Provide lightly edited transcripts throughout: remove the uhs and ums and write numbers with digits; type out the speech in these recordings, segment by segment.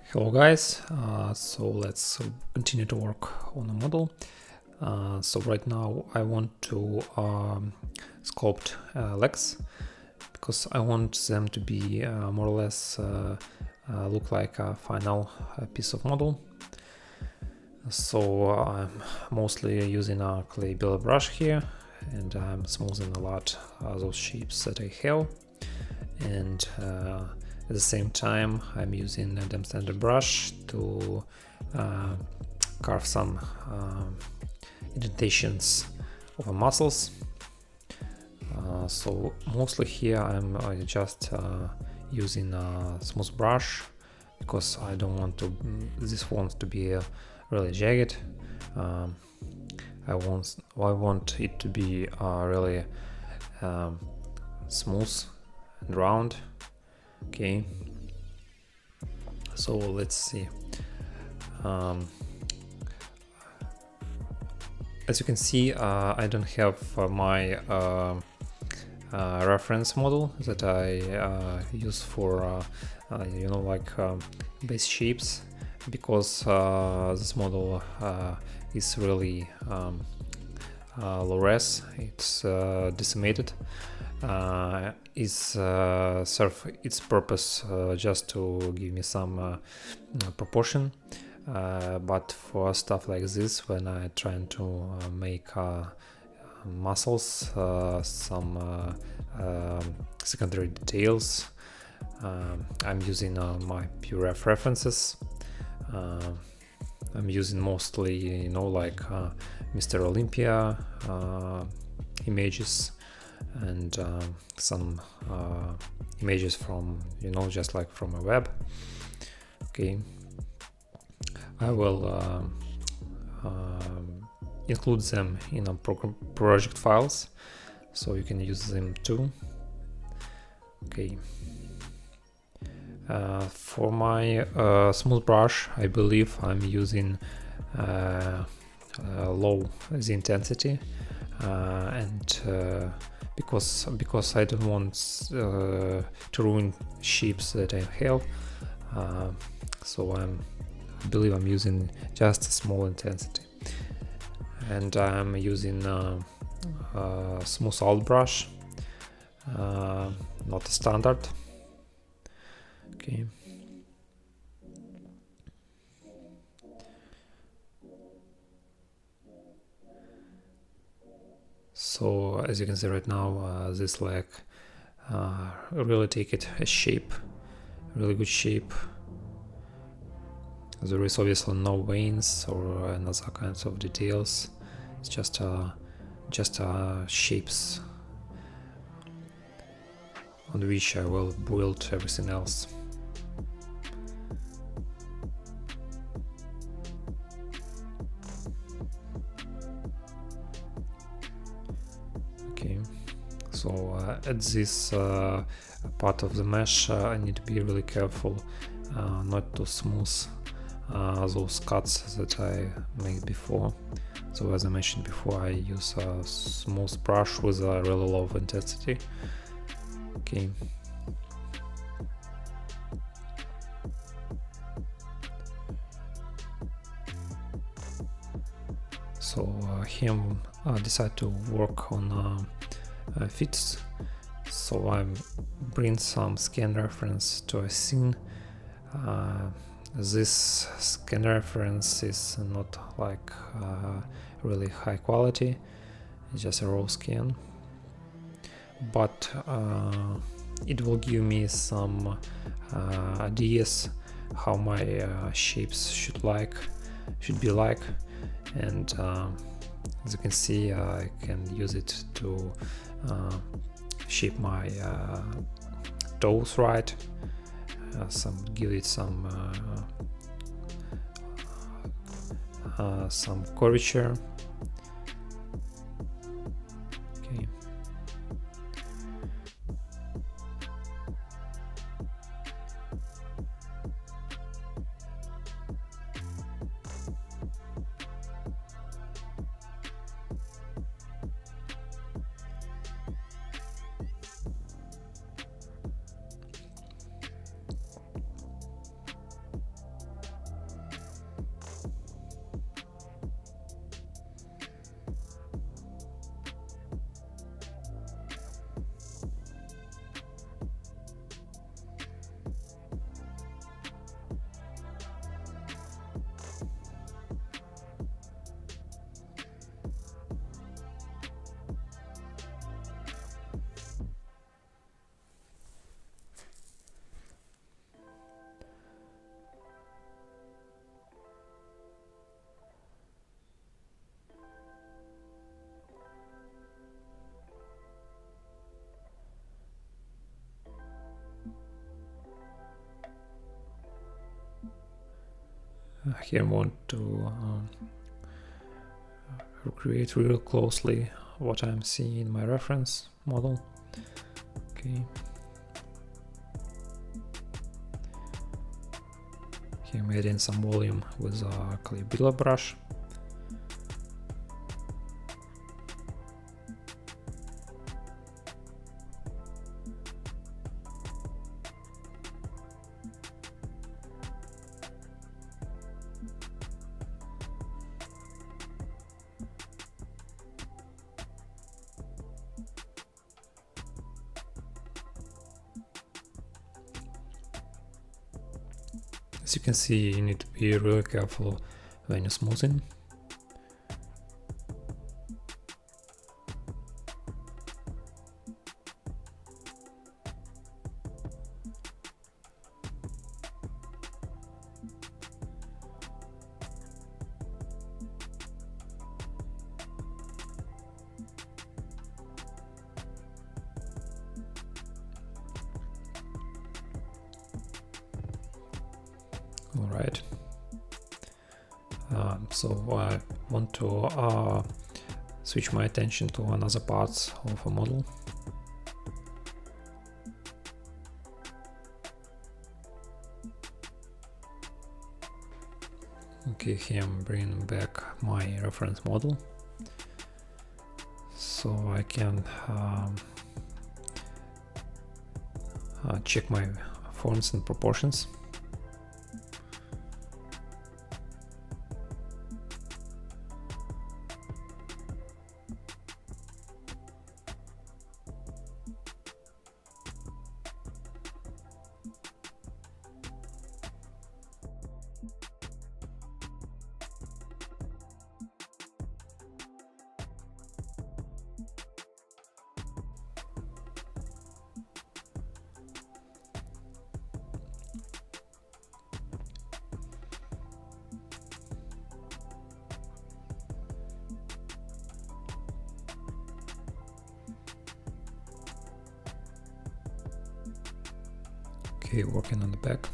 Hello guys, so let's continue to work on a model. So right now I want to sculpt legs because I want them to be more or less look like a final piece of model. So I'm mostly using a clay builder brush here, and I'm smoothing a lot those shapes that I have, and at the same time I'm using a Dam Standard brush to carve some indentations of the muscles. So mostly here I'm just using a smooth brush because I don't want this wants to be really jagged. I want it to be really smooth and round. Okay, so let's see. As you can see, I don't have my reference model that I use for base shapes, because this model is really low res. It's decimated. Serve its purpose just to give me some proportion, but for stuff like this, when I trying to make muscles, some secondary details, I'm using my PureRef references. I'm using mostly, Mr. Olympia images, and some images from, just like from a web. Okay, I will include them in a project files, so you can use them too. Okay, for my smooth brush, I believe I'm using low the intensity, and because I don't want to ruin shapes that I have, so I believe I'm using just a small intensity, and I'm using smooth out brush, not a standard. Okay. So as you can see right now, this leg really take it a shape, really good shape. There is obviously no veins or another kinds of details. It's just shapes on which I will build everything else. Okay, so at this part of the mesh, I need to be really careful not to smooth those cuts that I made before. So as I mentioned before, I use a smooth brush with a really low intensity. Okay. So him decide to work on fits. So I bring some scan reference to a scene. This scan reference is not like really high quality, it's just a raw scan, but it will give me some ideas how my shapes should be like, and as you can see, I can use it to shape my toes right, give it some curvature. Okay. Here I want to recreate real closely what I'm seeing in my reference model. Okay. Here I'm adding some volume with a Caligula brush. As you can see, you need to be really careful when you're smoothing. All right. So I want to switch my attention to another parts of a model. Okay, here I'm bringing back my reference model, so I can check my forms and proportions. Okay, working on the back.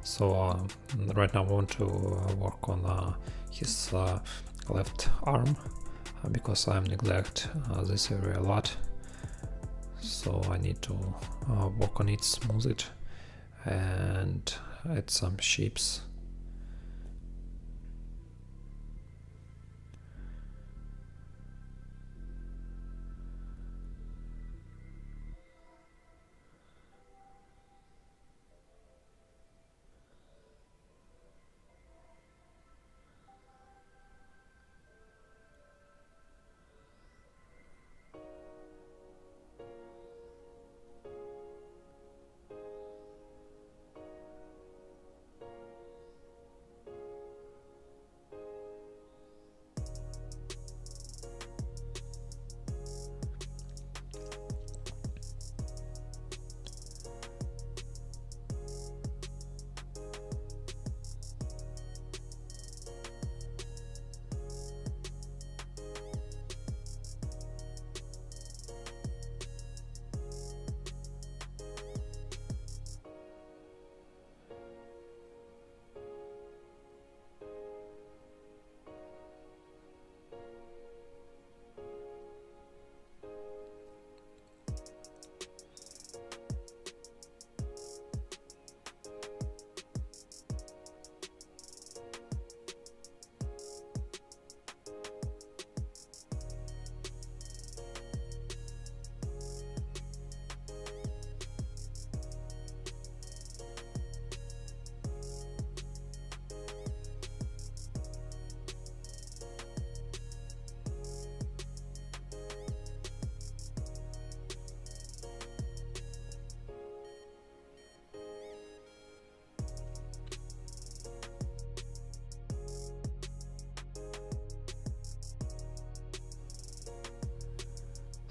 So right now I want to work on his left arm because I neglect this area a lot. So I need to work on it, smooth it, and add some shapes.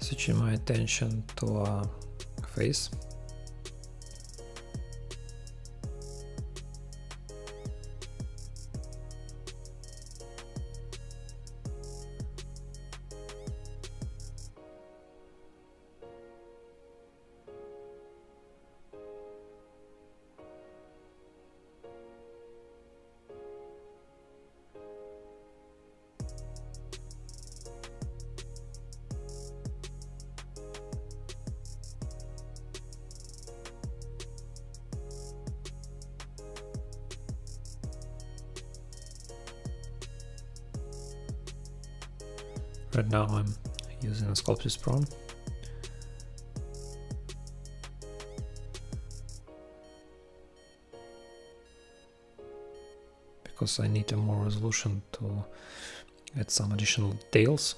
switching my attention to a face. Right now I'm using a Sculptris Pro. Because I need a more resolution to add some additional details.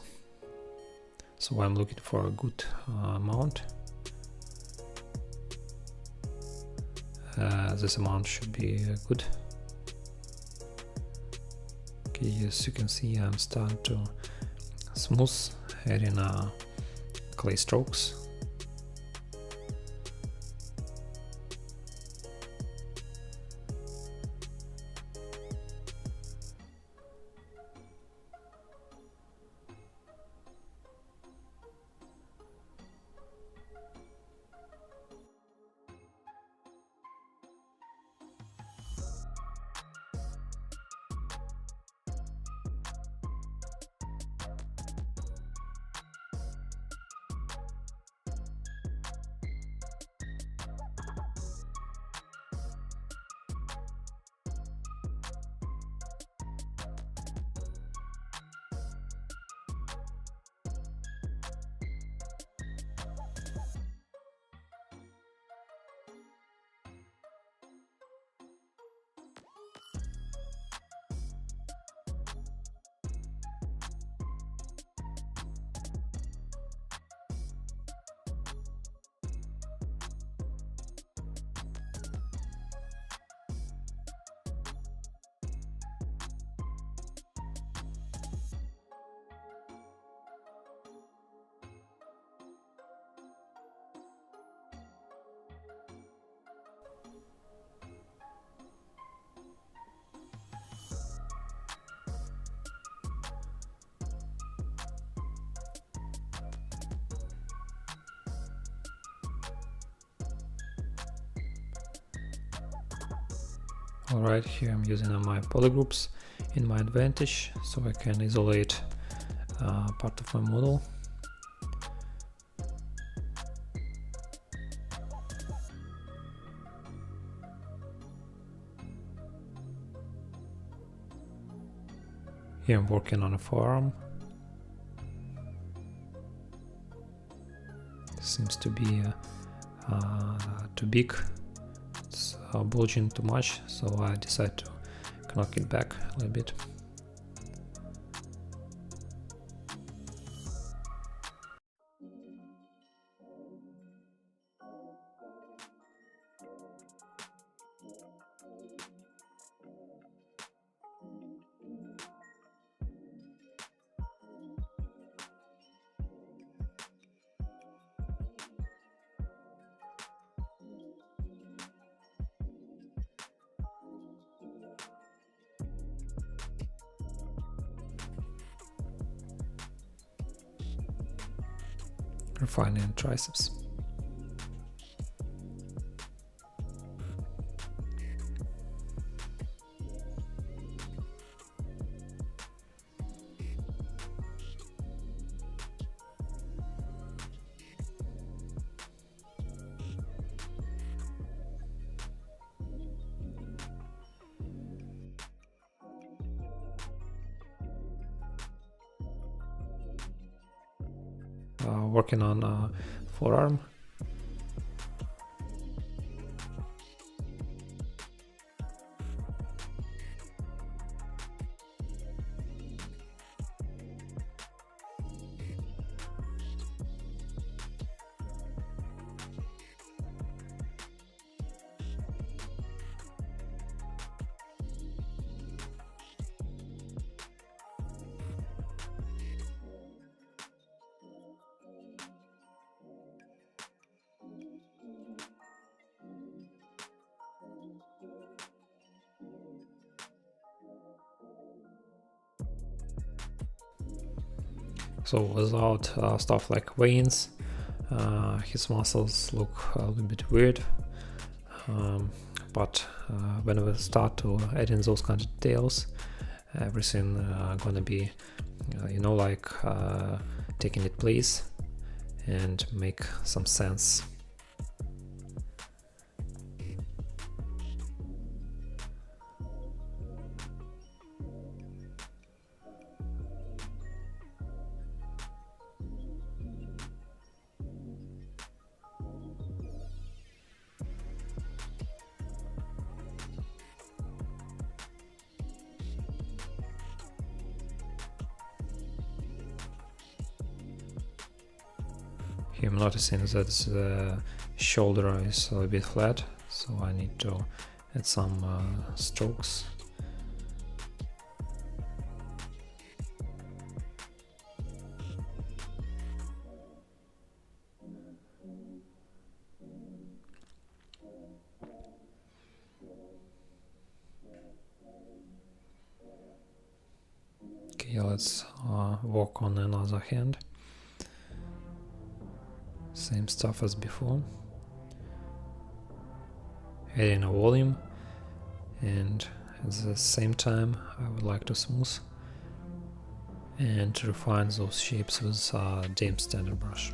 So I'm looking for a good amount. This amount should be good. Okay, as you can see, I'm starting to smooth, adding clay strokes. Alright, here I'm using my polygroups in my advantage, so I can isolate part of my model. Here I'm working on a forearm. Seems to be too big. It's bulging too much, so I decide to knock it back a little bit. Refining triceps. Working on forearm. So without stuff like veins, his muscles look a little bit weird. But when we start to add in those kind of details, everything gonna be, like taking its place and make some sense. Here I'm noticing that the shoulder is a little bit flat, so I need to add some strokes. Okay, let's work on another hand. Same stuff as before. Adding a volume, and at the same time I would like to smooth and refine those shapes with DAM standard brush.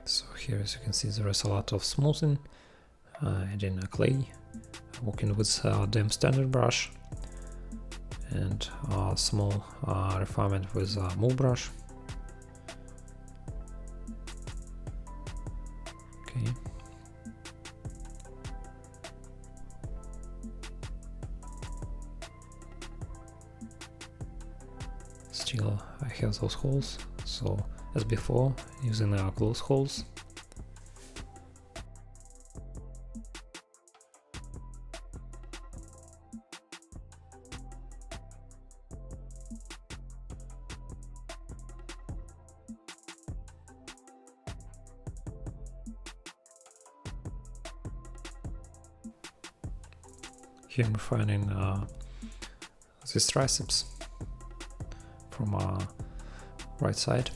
So here, as you can see, there is a lot of smoothing, adding a clay, working with DAM standard brush, and a small refinement with a move brush. Okay. Still, I have those holes, so as before, using our close holes. Here I'm refining these triceps from right side.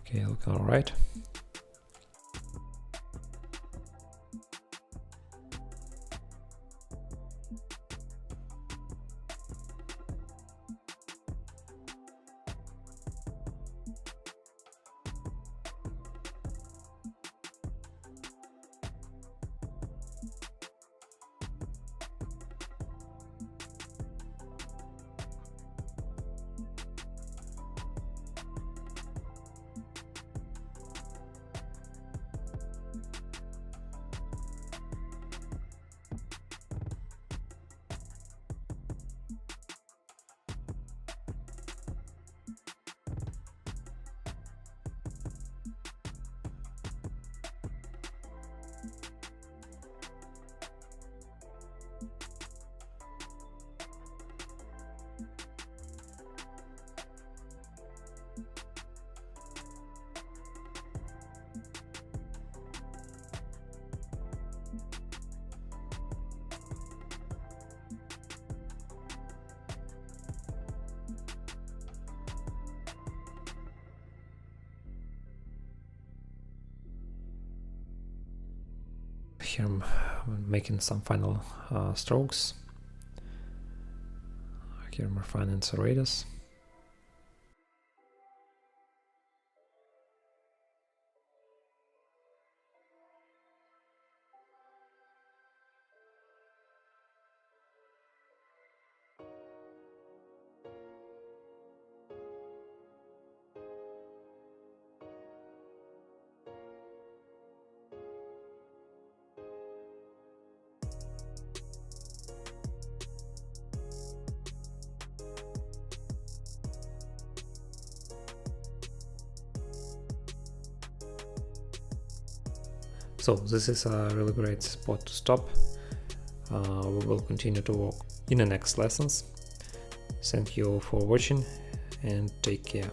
Okay, looking all right. Here I'm making some final strokes. Here I'm refining serratus. So this is a really great spot to stop. We will continue to work in the next lessons. Thank you for watching and take care.